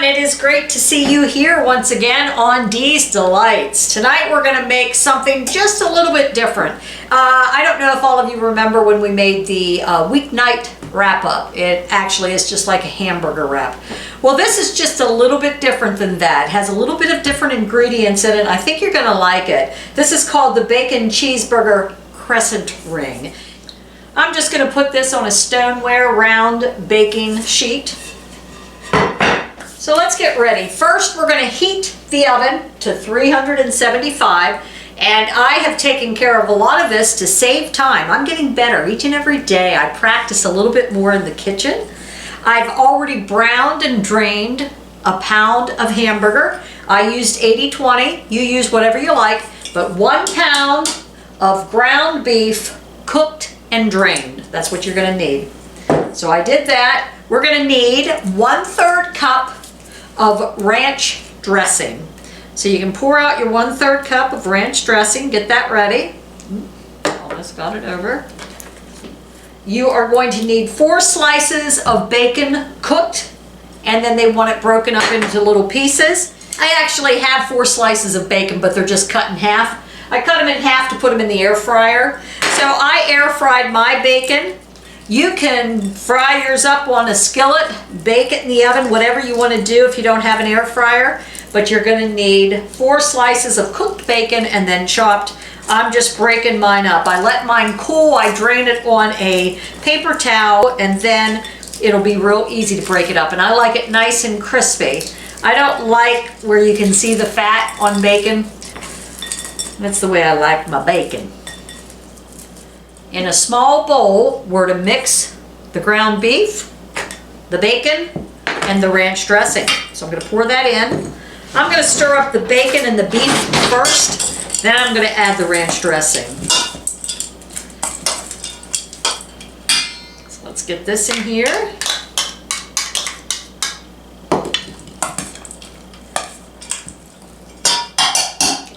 it is great to see you here once again on Dee's Delights. Tonight we're going to make something just a little bit different. I don't know if all of you remember when we made the weeknight wrap-up. It actually is just like a hamburger wrap. Well, this is just a little bit different than that. It has a little bit of different ingredients in it. I think you're going to like it. This is called the Bacon Cheeseburger Crescent Ring. I'm just going to put this on a stoneware round baking sheet. So let's get ready. First, we're going to heat the oven to 375, and I have taken care of a lot of this to save time. I'm getting better each and every day. I practice a little bit more in the kitchen. I've already browned and drained a pound of hamburger. I used 80-20. You use whatever you like, but 1 pound of ground beef cooked and drained. That's what you're going to need. So I did that. We're going to need 1/3 cup of ranch dressing. So you can pour out your 1/3 cup of ranch dressing, get that ready. Almost got it over. You are going to need 4 slices of bacon cooked, and then they want it broken up into little pieces. I actually have 4 slices of bacon, but they're just cut in half. I cut them in half to put them in the air fryer. So I air fried my bacon. You can fry yours up on a skillet, bake it in the oven, whatever you want to do if you don't have an air fryer. But you're going to need 4 slices of cooked bacon and then chopped. I'm just breaking mine up. I let mine cool. I drain it on a paper towel, and then it'll be real easy to break it up. And I like it nice and crispy. I don't like where you can see the fat on bacon. That's the way I like my bacon. In a small bowl, we're to mix the ground beef, the bacon, and the ranch dressing. So I'm going to pour that in. I'm going to stir up the bacon and the beef first. Then I'm going to add the ranch dressing. So let's get this in here.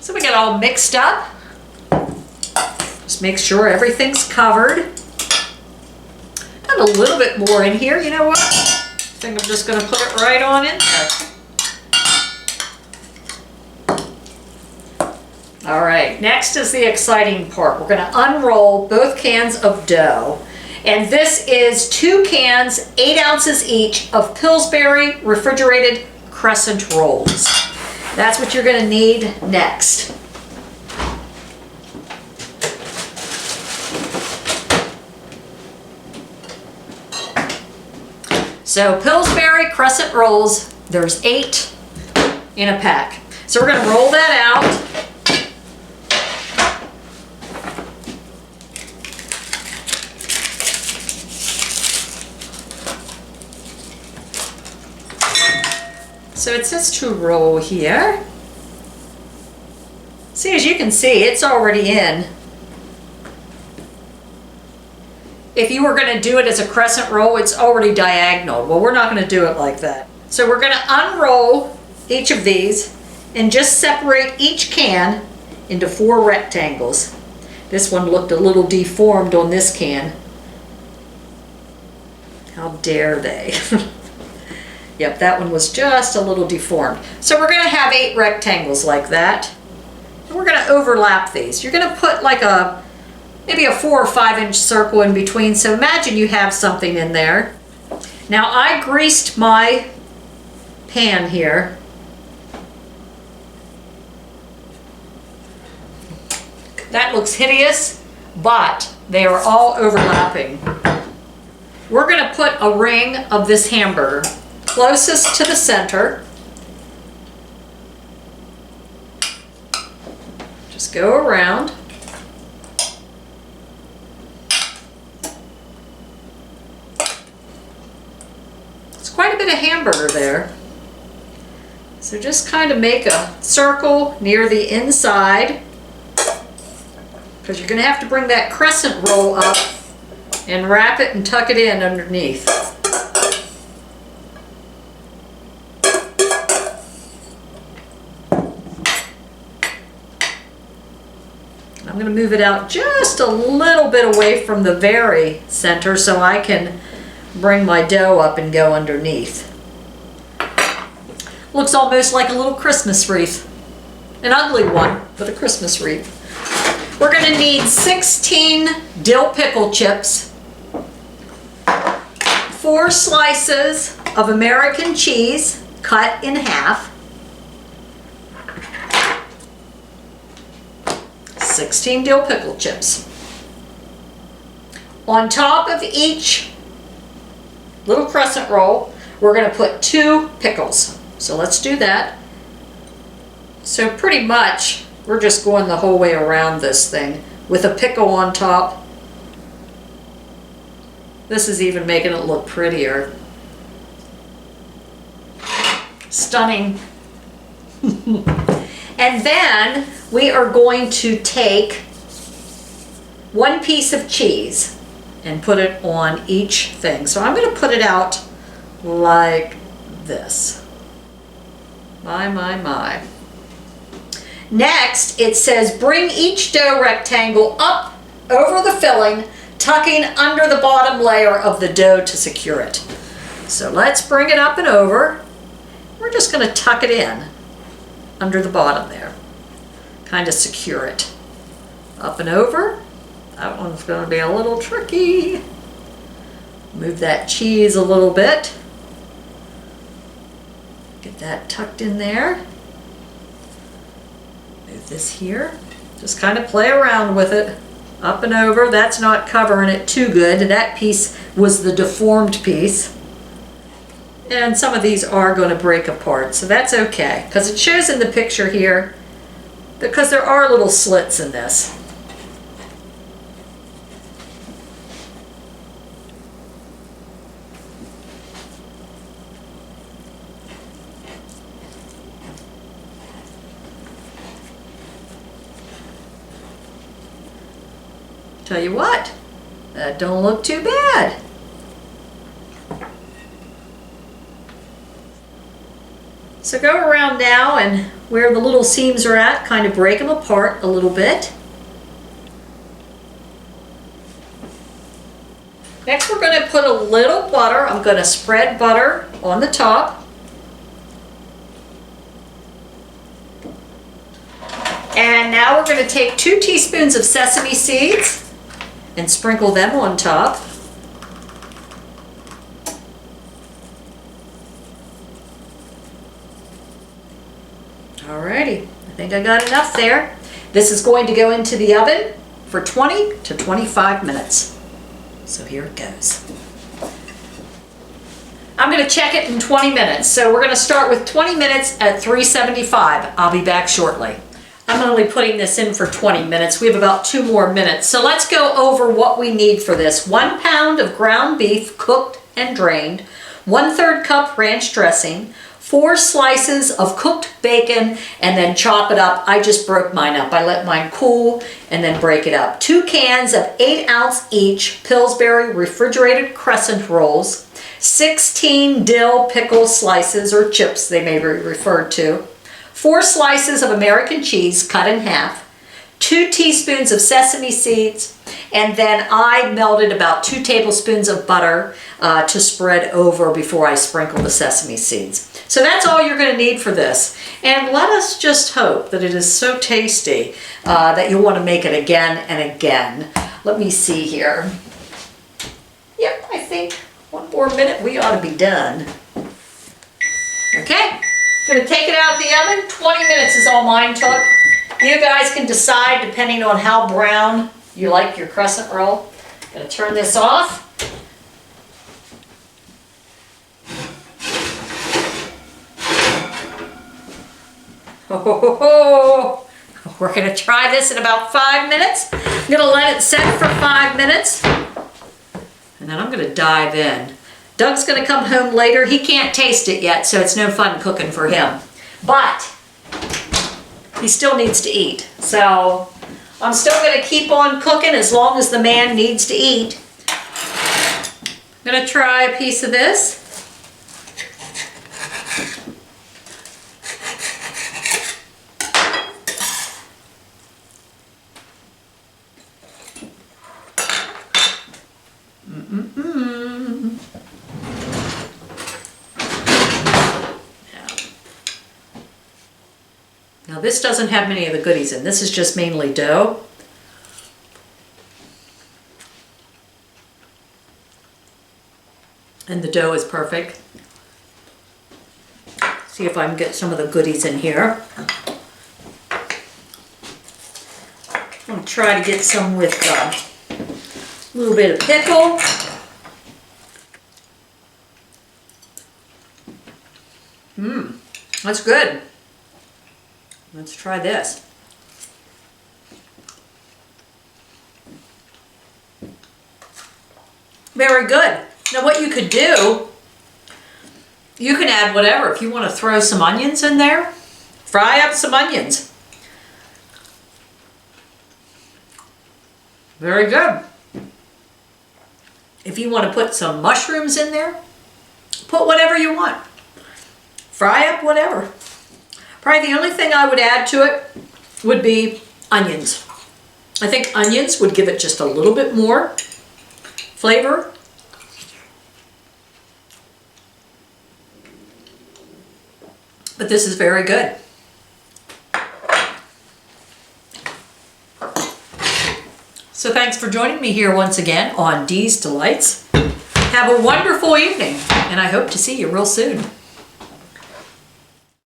So we got it all mixed up. Just make sure everything's covered. Got a little bit more in here. You know what? I think I'm just going to put it right on in there. All right, next is the exciting part. We're going to unroll both cans of dough. And this is 2 cans, 8 ounces each, of Pillsbury refrigerated crescent rolls. That's what you're going to need next. So Pillsbury crescent rolls, there's 8 in a pack. So we're going to roll that out. So it says to roll here. See, as you can see, it's already in. If you were going to do it as a crescent roll, it's already diagonal. Well, we're not going to do it like that. So we're going to unroll each of these and just separate each can into 4 rectangles. This one looked a little deformed on this can. How dare they? Yep, that one was just a little deformed. So we're going to have 8 rectangles like that. And we're going to overlap these. You're going to put like maybe a 4 or 5 inch circle in between. So imagine you have something in there. Now I greased my pan here. That looks hideous, but they are all overlapping. We're going to put a ring of this hamburger closest to the center. Just go around. It's quite a bit of hamburger there. So just kind of make a circle near the inside, because you're going to have to bring that crescent roll up and wrap it and tuck it in underneath. I'm going to move it out just a little bit away from the very center so I can bring my dough up and go underneath. Looks almost like a little Christmas wreath. An ugly one, but a Christmas wreath. We're gonna need 16 dill pickle chips, 4 slices of American cheese cut in half, 16 dill pickle chips. On top of each little crescent roll, we're going to put 2 pickles. So let's do that. So pretty much, we're just going the whole way around this thing with a pickle on top. This is even making it look prettier. Stunning. And then we are going to take 1 piece of cheese and put it on each thing. So I'm going to put it out like this. My. Next, it says bring each dough rectangle up over the filling, tucking under the bottom layer of the dough to secure it. So let's bring it up and over. We're just going to tuck it in under the bottom there. Kind of secure it. Up and over. That one's going to be a little tricky. Move that cheese a little bit. Get that tucked in there. Move this here. Just kind of play around with it. Up and over. That's not covering it too good. That piece was the deformed piece. And some of these are going to break apart, so that's okay. Because it shows in the picture here, because there are little slits in this. Tell you what, that don't look too bad. So go around now and where the little seams are at, kind of break them apart a little bit. Next we're going to put a little butter. I'm going to spread butter on the top. And now we're going to take 2 teaspoons of sesame seeds and sprinkle them on top. Alrighty, I think I got enough there. This is going to go into the oven for 20 to 25 minutes. So here it goes. I'm going to check it in 20 minutes. So we're going to start with 20 minutes at 375. I'll be back shortly. I'm only putting this in for 20 minutes. We have about 2 more minutes. So let's go over what we need for this. 1 pound of ground beef cooked and drained, 1/3 cup ranch dressing, 4 slices of cooked bacon, and then chop it up. I just broke mine up. I let mine cool and then break it up. 2 cans of 8-ounce each Pillsbury refrigerated crescent rolls, 16 dill pickle slices or chips they may be referred to, 4 slices of American cheese cut in half, 2 teaspoons of sesame seeds, and then I melted about 2 tablespoons of butter to spread over before I sprinkle the sesame seeds. So that's all you're going to need for this. And let us just hope that it is so tasty that you'll want to make it again and again. Let me see here. Yep, I think 1 more minute we ought to be done. Okay, I'm going to take it out of the oven. 20 minutes is all mine took. You guys can decide depending on how brown you like your crescent roll. I'm going to turn this off. Oh, we're going to try this in about 5 minutes. I'm going to let it set for 5 minutes. And then I'm going to dive in. Doug's going to come home later. He can't taste it yet, so it's no fun cooking for him. But he still needs to eat. So I'm still going to keep on cooking as long as the man needs to eat. I'm going to try a piece of this. Now this doesn't have many of the goodies in. This is just mainly dough. And the dough is perfect. See if I can get some of the goodies in here. I'm going to try to get some with a little bit of pickle. That's good. Let's try this. Very good. Now what you could do, you can add whatever. If you want to throw some onions in there, fry up some onions. Very good. If you want to put some mushrooms in there, put whatever you want. Fry up whatever. Probably the only thing I would add to it would be onions. I think onions would give it just a little bit more flavor. But this is very good. So thanks for joining me here once again on Dee's Delights. Have a wonderful evening, and I hope to see you real soon.